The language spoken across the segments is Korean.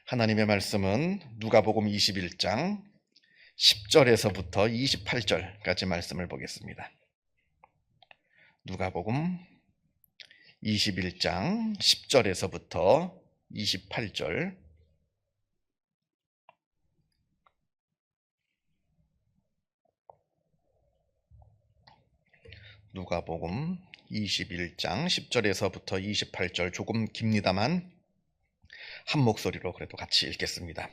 하나님의 말씀은 누가복음 21장 10절에서부터 28절까지 말씀을 보겠습니다. 누가복음 21장 10절에서부터 28절. 누가복음 21장 10절에서부터 28절, 조금 깁니다만 한 목소리로 그래도 같이 읽겠습니다.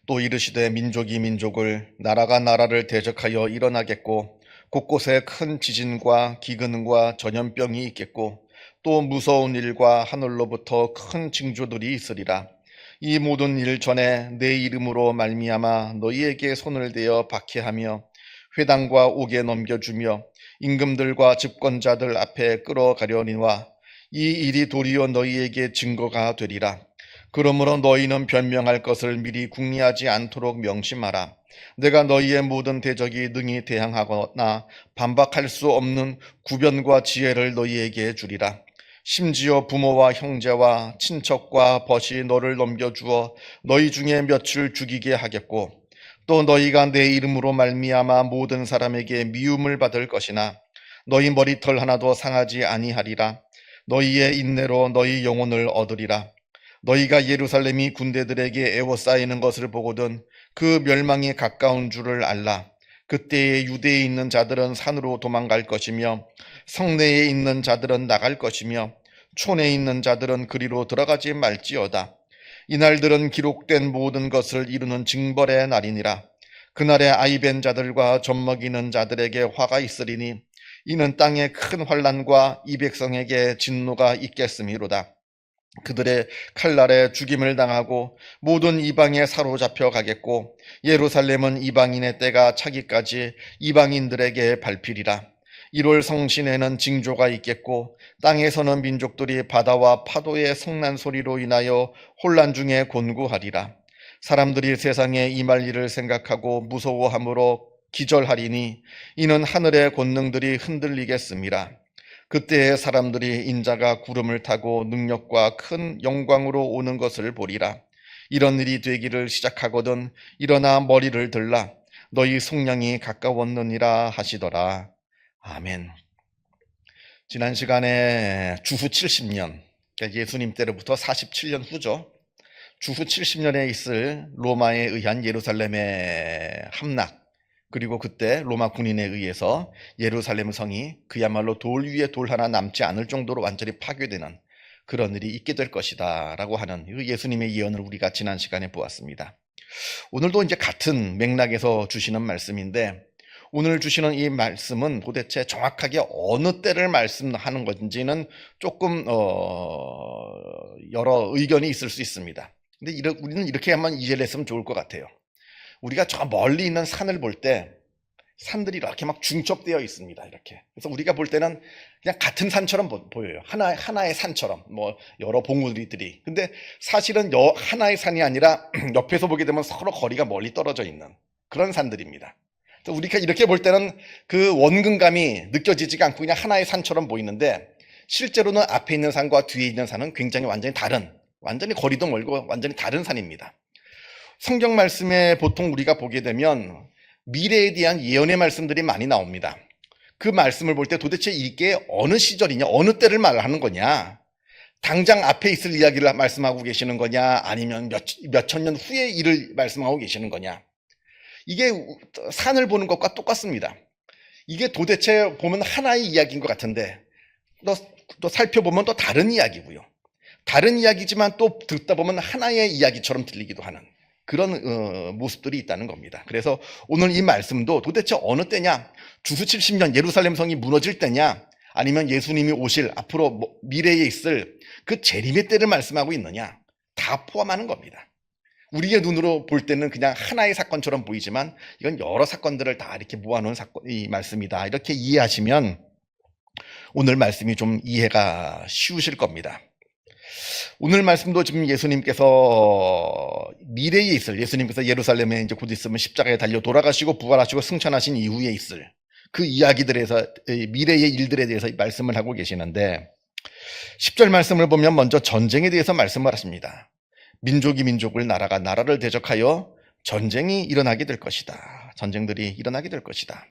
또 이르시되 민족이 민족을, 나라가 나라를 대적하여 일어나겠고 곳곳에 큰 지진과 기근과 전염병이 있겠고 또 무서운 일과 하늘로부터 큰 징조들이 있으리라. 이 모든 일 전에 내 이름으로 말미암아 너희에게 손을 대어 박해하며 회당과 옥에 넘겨주며 임금들과 집권자들 앞에 끌어가려니와 이 일이 도리어 너희에게 증거가 되리라. 그러므로 너희는 변명할 것을 미리 궁리하지 않도록 명심하라. 내가 너희의 모든 대적이 능히 대항하거나 반박할 수 없는 구변과 지혜를 너희에게 주리라. 심지어 부모와 형제와 친척과 벗이 너를 넘겨주어 너희 중에 몇을 죽이게 하겠고 또 너희가 내 이름으로 말미암아 모든 사람에게 미움을 받을 것이나 너희 머리털 하나도 상하지 아니하리라. 너희의 인내로 너희 영혼을 얻으리라. 너희가 예루살렘이 군대들에게 에워싸이는 것을 보거든 그 멸망이 가까운 줄을 알라. 그때에 유대에 있는 자들은 산으로 도망갈 것이며 성내에 있는 자들은 나갈 것이며 촌에 있는 자들은 그리로 들어가지 말지어다. 이날들은 기록된 모든 것을 이루는 징벌의 날이니라. 그날에 아이벤 자들과 젖먹이는 자들에게 화가 있으리니 이는 땅에 큰 환난과 이 백성에게 진노가 있겠음이로다. 그들의 칼날에 죽임을 당하고 모든 이방에 사로잡혀 가겠고 예루살렘은 이방인의 때가 차기까지 이방인들에게 밟히리라. 1월 성신에는 징조가 있겠고 땅에서는 민족들이 바다와 파도의 성난 소리로 인하여 혼란 중에 곤고하리라. 사람들이 세상에 임할 일을 생각하고 무서워함으로 기절하리니 이는 하늘의 권능들이 흔들리겠음이라. 그때에 사람들이 인자가 구름을 타고 능력과 큰 영광으로 오는 것을 보리라. 이런 일이 되기를 시작하거든 일어나 머리를 들라. 너희 속량이 가까웠느니라 하시더라. 아멘. 지난 시간에 주후 70년, 그러니까 예수님 때로부터 47년 후죠. 주후 70년에 있을 로마에 의한 예루살렘의 함락, 그리고 그때 로마 군인에 의해서 예루살렘 성이 그야말로 돌 위에 돌 하나 남지 않을 정도로 완전히 파괴되는 그런 일이 있게 될 것이다 라고 하는 예수님의 예언을 우리가 지난 시간에 보았습니다. 오늘도 이제 같은 맥락에서 주시는 말씀인데, 오늘 주시는 이 말씀은 도대체 정확하게 어느 때를 말씀하는 건지는 조금 여러 의견이 있을 수 있습니다. 근데 우리는 이렇게 한번 이해를 했으면 좋을 것 같아요. 우리가 저 멀리 있는 산을 볼 때 산들이 이렇게 막 중첩되어 있습니다. 이렇게. 그래서 우리가 볼 때는 그냥 같은 산처럼 보여요. 하나의 산처럼, 뭐 여러 봉우리들이. 근데 사실은 하나의 산이 아니라 옆에서 보게 되면 서로 거리가 멀리 떨어져 있는 그런 산들입니다. 그래서 우리가 이렇게 볼 때는 그 원근감이 느껴지지가 않고 그냥 하나의 산처럼 보이는데, 실제로는 앞에 있는 산과 뒤에 있는 산은 굉장히 완전히 거리도 멀고 완전히 다른 산입니다. 성경 말씀에 보통 우리가 보게 되면 미래에 대한 예언의 말씀들이 많이 나옵니다. 그 말씀을 볼 때 도대체 이게 어느 시절이냐, 어느 때를 말하는 거냐, 당장 앞에 있을 이야기를 말씀하고 계시는 거냐, 아니면 몇 천 년 후의 일을 말씀하고 계시는 거냐. 이게 산을 보는 것과 똑같습니다. 이게 도대체 보면 하나의 이야기인 것 같은데 또 살펴보면 또 다른 이야기고요. 다른 이야기지만 또 듣다 보면 하나의 이야기처럼 들리기도 하는 그런 모습들이 있다는 겁니다. 그래서 오늘 이 말씀도 도대체 어느 때냐, 주후 70년 예루살렘 성이 무너질 때냐, 아니면 예수님이 오실 앞으로 미래에 있을 그 재림의 때를 말씀하고 있느냐, 다 포함하는 겁니다. 우리의 눈으로 볼 때는 그냥 하나의 사건처럼 보이지만 이건 여러 사건들을 다 이렇게 모아놓은 이 말씀이다, 이렇게 이해하시면 오늘 말씀이 좀 이해가 쉬우실 겁니다. 오늘 말씀도 지금 예수님께서 미래에 있을, 예수님께서 예루살렘에 이제 곧 있으면 십자가에 달려 돌아가시고 부활하시고 승천하신 이후에 있을 그 이야기들에서, 미래의 일들에 대해서 말씀을 하고 계시는데, 10절 말씀을 보면 먼저 전쟁에 대해서 말씀을 하십니다. 민족이 민족을, 나라가 나라를 대적하여 전쟁이 일어나게 될 것이다. 전쟁들이 일어나게 될 것이다.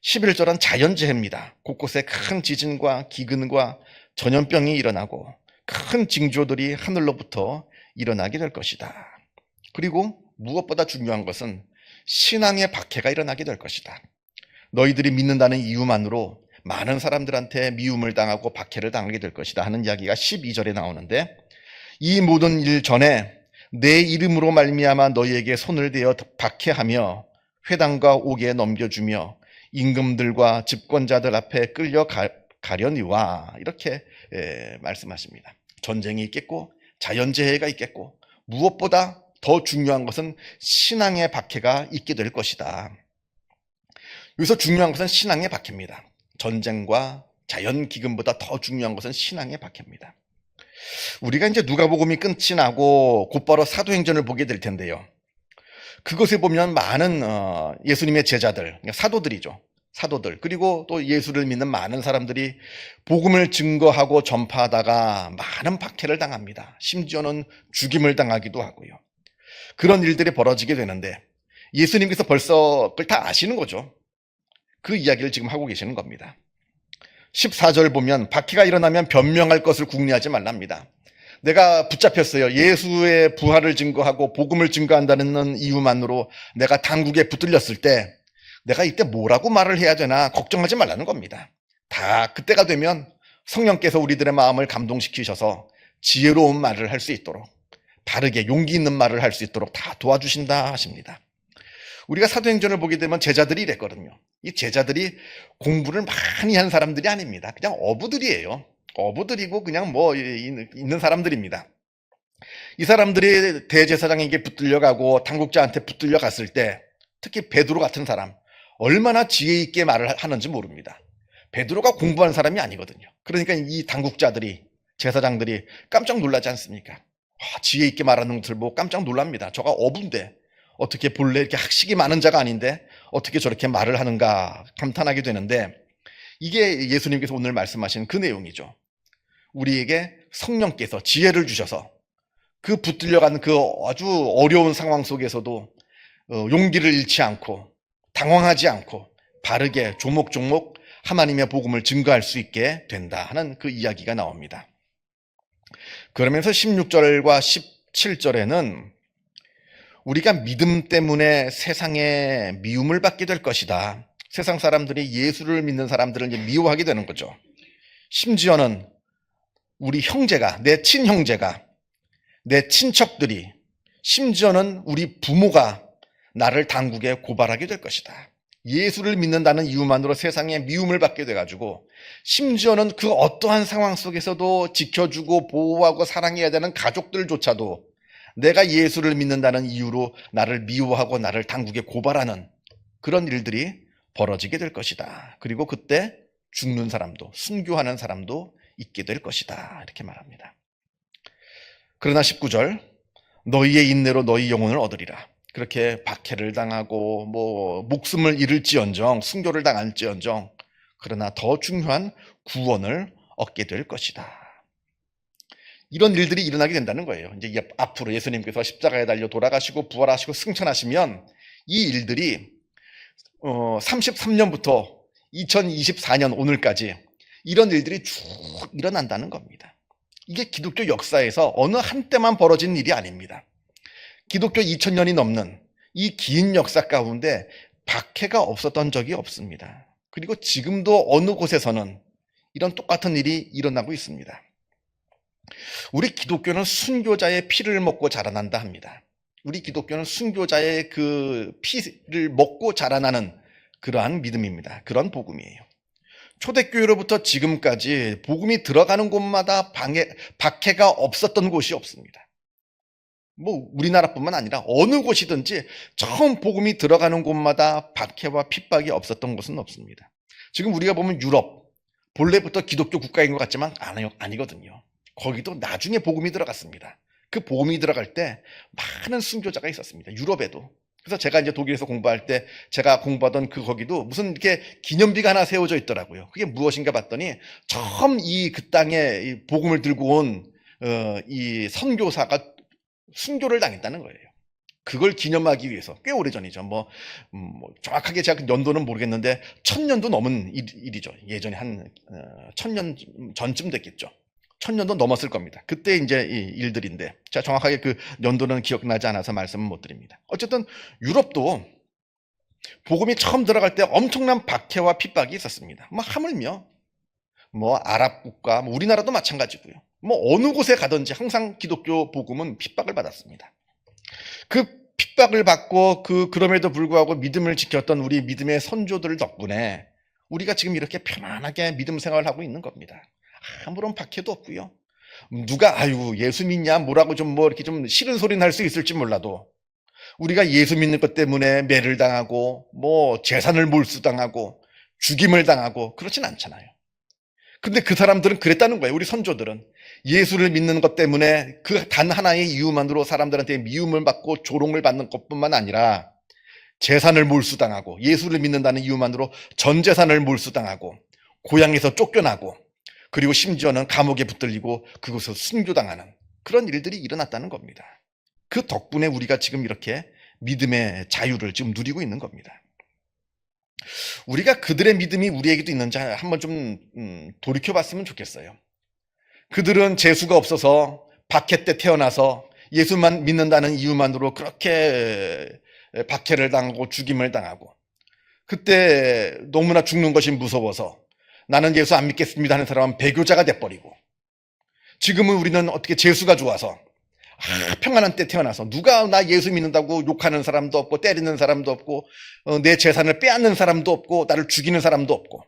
11절은 자연재해입니다. 곳곳에 큰 지진과 기근과 전염병이 일어나고 큰 징조들이 하늘로부터 일어나게 될 것이다. 그리고 무엇보다 중요한 것은 신앙의 박해가 일어나게 될 것이다. 너희들이 믿는다는 이유만으로 많은 사람들한테 미움을 당하고 박해를 당하게 될 것이다 하는 이야기가 12절에 나오는데, 이 모든 일 전에 내 이름으로 말미암아 너희에게 손을 대어 박해하며 회당과 옥에 넘겨주며 임금들과 집권자들 앞에 끌려가려니와, 이렇게 말씀하십니다. 전쟁이 있겠고 자연재해가 있겠고 무엇보다 더 중요한 것은 신앙의 박해가 있게 될 것이다. 여기서 중요한 것은 신앙의 박해입니다. 전쟁과 자연기근보다 더 중요한 것은 신앙의 박해입니다. 우리가 이제 누가복음이 끝이 나고 곧바로 사도행전을 보게 될 텐데요. 그것에 보면 많은 예수님의 제자들, 사도들이죠. 사도들, 그리고 또 예수를 믿는 많은 사람들이 복음을 증거하고 전파하다가 많은 박해를 당합니다. 심지어는 죽임을 당하기도 하고요. 그런 일들이 벌어지게 되는데 예수님께서 벌써 그걸 다 아시는 거죠. 그 이야기를 지금 하고 계시는 겁니다. 14절 보면 박해가 일어나면 변명할 것을 궁리하지 말랍니다. 내가 붙잡혔어요. 예수의 부활을 증거하고 복음을 증거한다는 이유만으로 내가 당국에 붙들렸을 때 내가 이때 뭐라고 말을 해야 되나 걱정하지 말라는 겁니다. 다 그때가 되면 성령께서 우리들의 마음을 감동시키셔서 지혜로운 말을 할 수 있도록, 바르게 용기 있는 말을 할 수 있도록 다 도와주신다 하십니다. 우리가 사도행전을 보게 되면 제자들이 이랬거든요. 이 제자들이 공부를 많이 한 사람들이 아닙니다. 그냥 어부들이에요. 어부들이고 그냥 뭐 있는 사람들입니다. 이 사람들이 대제사장에게 붙들려가고 당국자한테 붙들려갔을 때 특히 베드로 같은 사람, 얼마나 지혜 있게 말을 하는지 모릅니다. 베드로가 공부한 사람이 아니거든요. 그러니까 이 당국자들이, 제사장들이 깜짝 놀라지 않습니까? 지혜 있게 말하는 것을 보고 깜짝 놀랍니다. 저가 어부인데 어떻게 본래 이렇게 학식이 많은 자가 아닌데 어떻게 저렇게 말을 하는가 감탄하게 되는데, 이게 예수님께서 오늘 말씀하신 그 내용이죠. 우리에게 성령께서 지혜를 주셔서 그 붙들려가는 그 아주 어려운 상황 속에서도 용기를 잃지 않고 당황하지 않고 바르게 조목조목 하나님의 복음을 증거할 수 있게 된다 하는 그 이야기가 나옵니다. 그러면서 16절과 17절에는 우리가 믿음 때문에 세상에 미움을 받게 될 것이다. 세상 사람들이 예수를 믿는 사람들을 이제 미워하게 되는 거죠. 심지어는 우리 형제가, 내 친형제가, 내 친척들이, 심지어는 우리 부모가 나를 당국에 고발하게 될 것이다. 예수를 믿는다는 이유만으로 세상에 미움을 받게 돼가지고 심지어는 그 어떠한 상황 속에서도 지켜주고 보호하고 사랑해야 되는 가족들조차도 내가 예수를 믿는다는 이유로 나를 미워하고 나를 당국에 고발하는 그런 일들이 벌어지게 될 것이다. 그리고 그때 죽는 사람도, 순교하는 사람도 있게 될 것이다. 이렇게 말합니다. 그러나 19절, 너희의 인내로 너희 영혼을 얻으리라. 그렇게 박해를 당하고 목숨을 잃을지언정, 순교를 당할지언정, 그러나 더 중요한 구원을 얻게 될 것이다. 이런 일들이 일어나게 된다는 거예요. 이제 앞으로 예수님께서 십자가에 달려 돌아가시고 부활하시고 승천하시면 이 일들이 33년부터 2024년 오늘까지 이런 일들이 쭉 일어난다는 겁니다. 이게 기독교 역사에서 어느 한때만 벌어진 일이 아닙니다. 기독교 2000년이 넘는 이 긴 역사 가운데 박해가 없었던 적이 없습니다. 그리고 지금도 어느 곳에서는 이런 똑같은 일이 일어나고 있습니다. 우리 기독교는 순교자의 피를 먹고 자라난다 합니다. 우리 기독교는 순교자의 그 피를 먹고 자라나는 그러한 믿음입니다. 그런 복음이에요. 초대교회로부터 지금까지 복음이 들어가는 곳마다 박해가 없었던 곳이 없습니다. 우리나라뿐만 아니라 어느 곳이든지 처음 복음이 들어가는 곳마다 박해와 핍박이 없었던 곳은 없습니다. 지금 우리가 보면 유럽, 본래부터 기독교 국가인 것 같지만 아니거든요. 거기도 나중에 복음이 들어갔습니다. 그 복음이 들어갈 때 많은 순교자가 있었습니다. 유럽에도. 그래서 제가 이제 독일에서 공부할 때 제가 공부하던 거기도 무슨 이렇게 기념비가 하나 세워져 있더라고요. 그게 무엇인가 봤더니 처음 그 땅에 이 복음을 들고 온 이 선교사가 순교를 당했다는 거예요. 그걸 기념하기 위해서 꽤 오래전이죠. 정확하게 제가 연도는 모르겠는데 1000년도 넘은 일이죠. 예전에 한 1000년 전쯤 됐겠죠. 1000년도 넘었을 겁니다. 그때 이제 이 일들인데 제가 정확하게 그 연도는 기억나지 않아서 말씀은 못 드립니다. 어쨌든 유럽도 복음이 처음 들어갈 때 엄청난 박해와 핍박이 있었습니다. 하물며 아랍 국가, 우리나라도 마찬가지고요. 어느 곳에 가든지 항상 기독교 복음은 핍박을 받았습니다. 그 핍박을 받고 그럼에도 불구하고 믿음을 지켰던 우리 믿음의 선조들 덕분에 우리가 지금 이렇게 편안하게 믿음 생활을 하고 있는 겁니다. 아무런 박해도 없고요. 누가 예수 믿냐 뭐라고 이렇게 좀 싫은 소리는 할 수 있을지 몰라도 우리가 예수 믿는 것 때문에 매를 당하고 재산을 몰수당하고 죽임을 당하고 그렇진 않잖아요. 근데 그 사람들은 그랬다는 거예요. 우리 선조들은 예수를 믿는 것 때문에 그 단 하나의 이유만으로 사람들한테 미움을 받고 조롱을 받는 것뿐만 아니라 재산을 몰수당하고 예수를 믿는다는 이유만으로 전 재산을 몰수당하고 고향에서 쫓겨나고 그리고 심지어는 감옥에 붙들리고 그곳에서 순교당하는 그런 일들이 일어났다는 겁니다. 그 덕분에 우리가 지금 이렇게 믿음의 자유를 지금 누리고 있는 겁니다. 우리가 그들의 믿음이 우리에게도 있는지 한번 좀 돌이켜봤으면 좋겠어요. 그들은 재수가 없어서 박해 때 태어나서 예수만 믿는다는 이유만으로 그렇게 박해를 당하고 죽임을 당하고 그때 너무나 죽는 것이 무서워서 나는 예수 안 믿겠습니다 하는 사람은 배교자가 돼버리고 지금은 우리는 어떻게 재수가 좋아서 평안한 때 태어나서 누가 나 예수 믿는다고 욕하는 사람도 없고 때리는 사람도 없고 내 재산을 빼앗는 사람도 없고 나를 죽이는 사람도 없고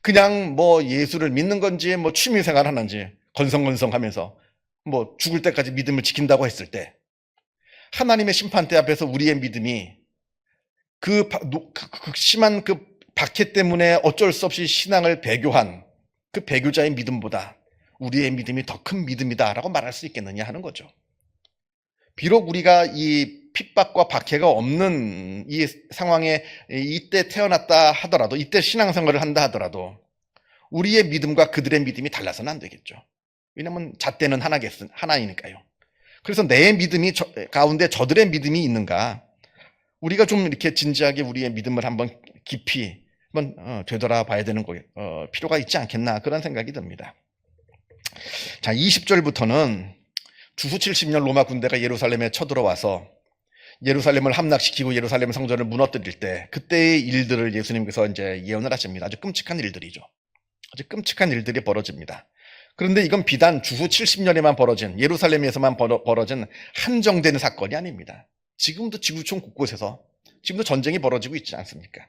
그냥 예수를 믿는 건지 취미생활 하는지 건성건성하면서 죽을 때까지 믿음을 지킨다고 했을 때 하나님의 심판대 앞에서 우리의 믿음이 심한 그 박해 때문에 어쩔 수 없이 신앙을 배교한 그 배교자의 믿음보다 우리의 믿음이 더 큰 믿음이다라고 말할 수 있겠느냐 하는 거죠. 비록 우리가 이 핍박과 박해가 없는 이 상황에 이때 태어났다 하더라도 이때 신앙생활을 한다 하더라도 우리의 믿음과 그들의 믿음이 달라서는 안 되겠죠. 왜냐하면 잣대는 하나이니까요. 그래서 내 믿음이 가운데 저들의 믿음이 있는가 우리가 좀 이렇게 진지하게 우리의 믿음을 한번 깊이 한번 되돌아봐야 되는 필요가 있지 않겠나 그런 생각이 듭니다. 자, 20절부터는 주후 70년 로마 군대가 예루살렘에 쳐들어와서 예루살렘을 함락시키고 예루살렘 성전을 무너뜨릴 때 그때의 일들을 예수님께서 이제 예언을 하십니다. 아주 끔찍한 일들이죠. 아주 끔찍한 일들이 벌어집니다. 그런데 이건 비단 주후 70년에만 벌어진 예루살렘에서만 벌어진 한정된 사건이 아닙니다. 지금도 지구촌 곳곳에서 지금도 전쟁이 벌어지고 있지 않습니까?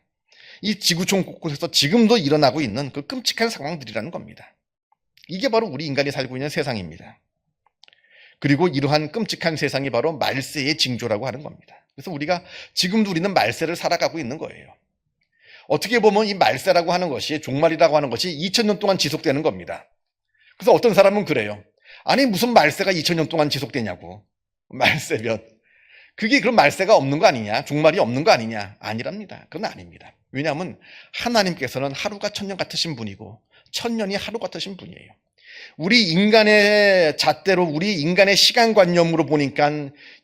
이 지구촌 곳곳에서 지금도 일어나고 있는 그 끔찍한 상황들이라는 겁니다. 이게 바로 우리 인간이 살고 있는 세상입니다. 그리고 이러한 끔찍한 세상이 바로 말세의 징조라고 하는 겁니다. 그래서 우리가 지금도 우리는 말세를 살아가고 있는 거예요. 어떻게 보면 이 말세라고 하는 것이 종말이라고 하는 것이 2000년 동안 지속되는 겁니다. 그래서 어떤 사람은 그래요. 아니 무슨 말세가 2000년 동안 지속되냐고. 말세면 그게 그럼 말세가 없는 거 아니냐? 종말이 없는 거 아니냐? 아니랍니다. 그건 아닙니다. 왜냐하면 하나님께서는 하루가 천년 같으신 분이고 천년이 하루 같으신 분이에요. 우리 인간의 잣대로 우리 인간의 시간관념으로 보니까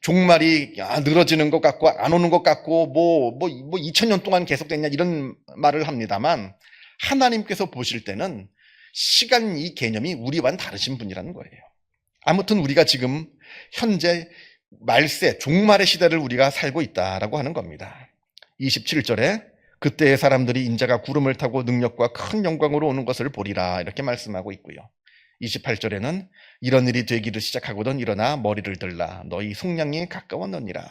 종말이 늘어지는 것 같고 안 오는 것 같고 2000년 동안 계속됐냐 이런 말을 합니다만 하나님께서 보실 때는 시간 이 개념이 우리와는 다르신 분이라는 거예요. 아무튼 우리가 지금 현재 말세 종말의 시대를 우리가 살고 있다라고 하는 겁니다. 27절에 그때의 사람들이 인자가 구름을 타고 능력과 큰 영광으로 오는 것을 보리라 이렇게 말씀하고 있고요. 28절에는 이런 일이 되기를 시작하거든 일어나 머리를 들라 너희 속량이 가까웠느니라.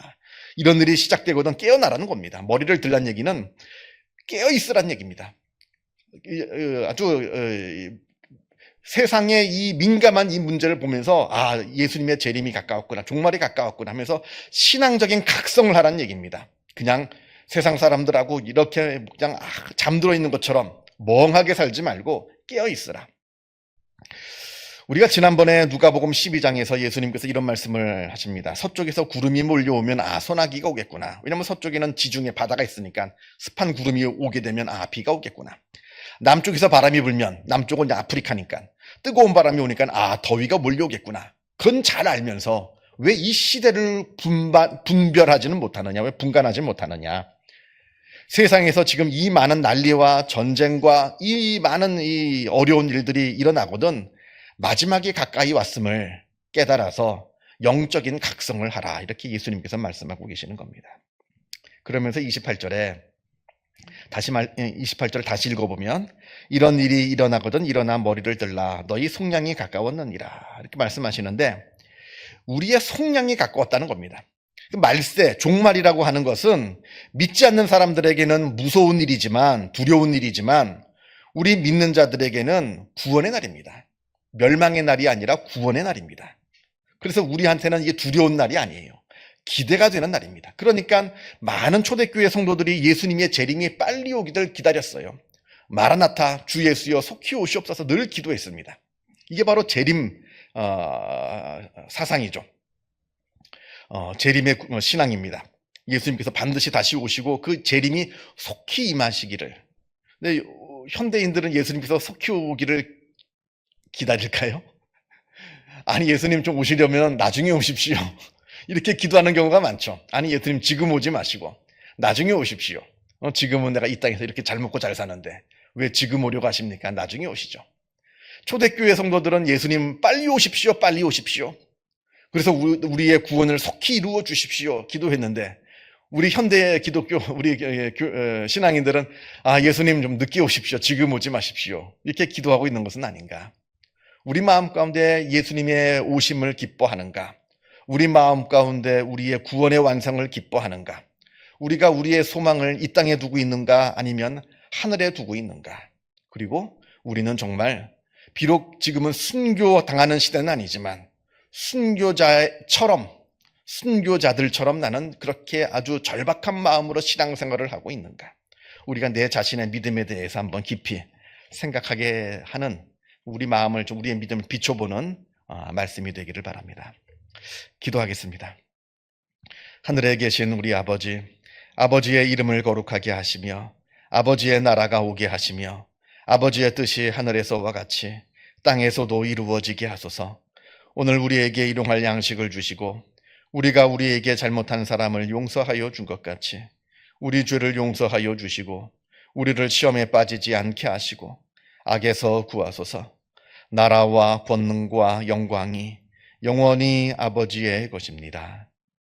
이런 일이 시작되거든 깨어나라는 겁니다. 머리를 들란 얘기는 깨어있으란 얘기입니다. 아주 세상의 이 민감한 이 문제를 보면서 예수님의 재림이 가까웠구나 종말이 가까웠구나 하면서 신앙적인 각성을 하라는 얘기입니다. 그냥 세상 사람들하고 이렇게 그냥 잠들어 있는 것처럼 멍하게 살지 말고 깨어있으라. 우리가 지난번에 누가복음 12장에서 예수님께서 이런 말씀을 하십니다. 서쪽에서 구름이 몰려오면 소나기가 오겠구나. 왜냐하면 서쪽에는 지중해 바다가 있으니까 습한 구름이 오게 되면 비가 오겠구나. 남쪽에서 바람이 불면 남쪽은 아프리카니까 뜨거운 바람이 오니까 더위가 몰려오겠구나. 그건 잘 알면서 왜 이 시대를 분별하지는 못하느냐? 왜 분간하지 못하느냐? 세상에서 지금 이 많은 난리와 전쟁과 이 많은 이 어려운 일들이 일어나거든 마지막이 가까이 왔음을 깨달아서 영적인 각성을 하라. 이렇게 예수님께서 말씀하고 계시는 겁니다. 그러면서 28절에 28절 다시 읽어보면 이런 일이 일어나거든 일어나 머리를 들라 너희 속량이 가까웠느니라 이렇게 말씀하시는데 우리의 속량이 가까웠다는 겁니다. 말세, 종말이라고 하는 것은 믿지 않는 사람들에게는 무서운 일이지만 두려운 일이지만 우리 믿는 자들에게는 구원의 날입니다. 멸망의 날이 아니라 구원의 날입니다. 그래서 우리한테는 이게 두려운 날이 아니에요. 기대가 되는 날입니다. 그러니까 많은 초대교회 성도들이 예수님의 재림이 빨리 오기를 기다렸어요. 마라나타 주 예수여 속히 오시옵소서 늘 기도했습니다. 이게 바로 재림 사상이죠. 재림의 신앙입니다. 예수님께서 반드시 다시 오시고 그 재림이 속히 임하시기를. 근데 현대인들은 예수님께서 속히 오기를 기다릴까요? 아니 예수님 좀 오시려면 나중에 오십시오. 이렇게 기도하는 경우가 많죠. 아니 예수님 지금 오지 마시고 나중에 오십시오. 지금은 내가 이 땅에서 이렇게 잘 먹고 잘 사는데 왜 지금 오려고 하십니까? 나중에 오시죠. 초대교회 성도들은 예수님 빨리 오십시오. 빨리 오십시오. 그래서 우리의 구원을 속히 이루어 주십시오. 기도했는데 우리 현대 기독교 우리 신앙인들은 예수님 좀 늦게 오십시오. 지금 오지 마십시오. 이렇게 기도하고 있는 것은 아닌가? 우리 마음 가운데 예수님의 오심을 기뻐하는가? 우리 마음 가운데 우리의 구원의 완성을 기뻐하는가? 우리가 우리의 소망을 이 땅에 두고 있는가? 아니면 하늘에 두고 있는가? 그리고 우리는 정말 비록 지금은 순교당하는 시대는 아니지만 순교자들처럼 나는 그렇게 아주 절박한 마음으로 신앙생활을 하고 있는가? 우리가 내 자신의 믿음에 대해서 한번 깊이 생각하게 하는 우리 마음을 좀 우리의 믿음을 비춰보는 말씀이 되기를 바랍니다. 기도하겠습니다. 하늘에 계신 우리 아버지, 아버지의 이름을 거룩하게 하시며 아버지의 나라가 오게 하시며 아버지의 뜻이 하늘에서와 같이 땅에서도 이루어지게 하소서. 오늘 우리에게 일용할 양식을 주시고 우리가 우리에게 잘못한 사람을 용서하여 준 것 같이 우리 죄를 용서하여 주시고 우리를 시험에 빠지지 않게 하시고 악에서 구하소서. 나라와 권능과 영광이 영원히 아버지의 것입니다.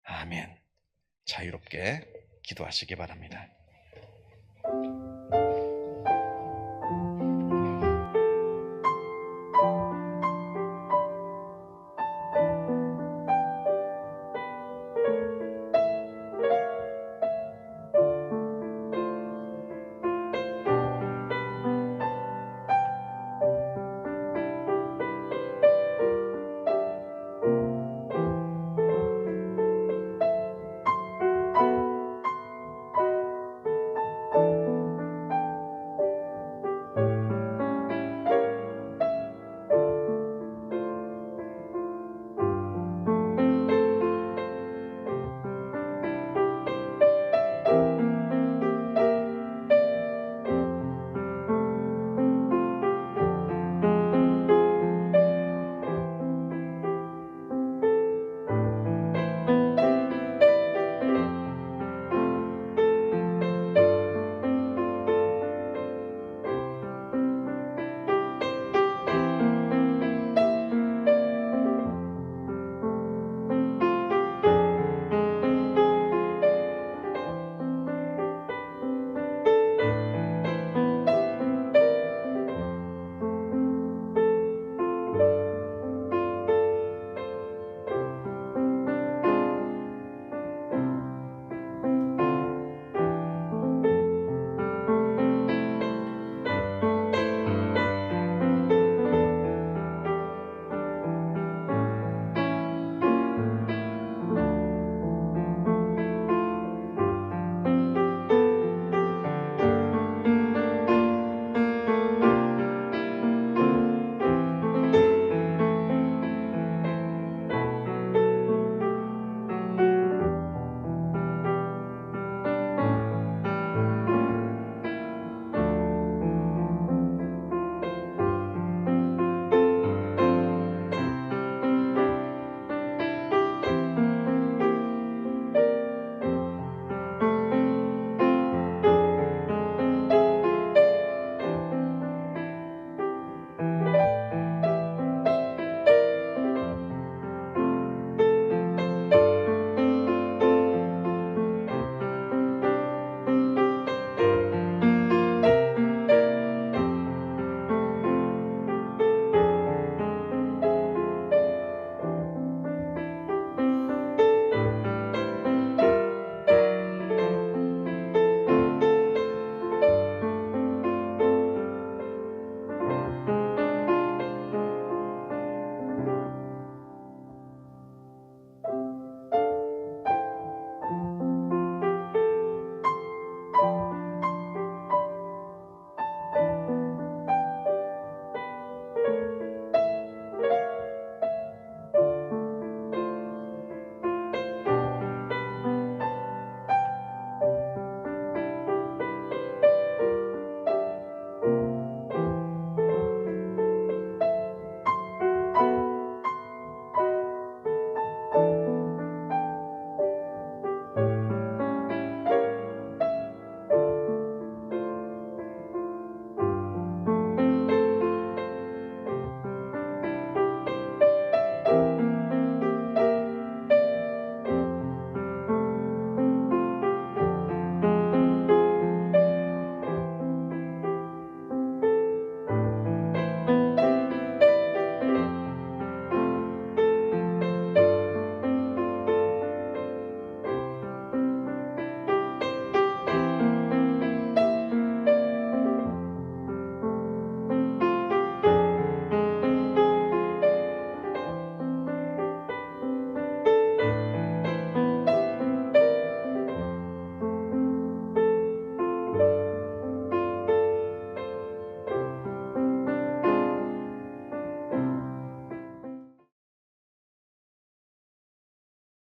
아멘. 자유롭게 기도하시기 바랍니다.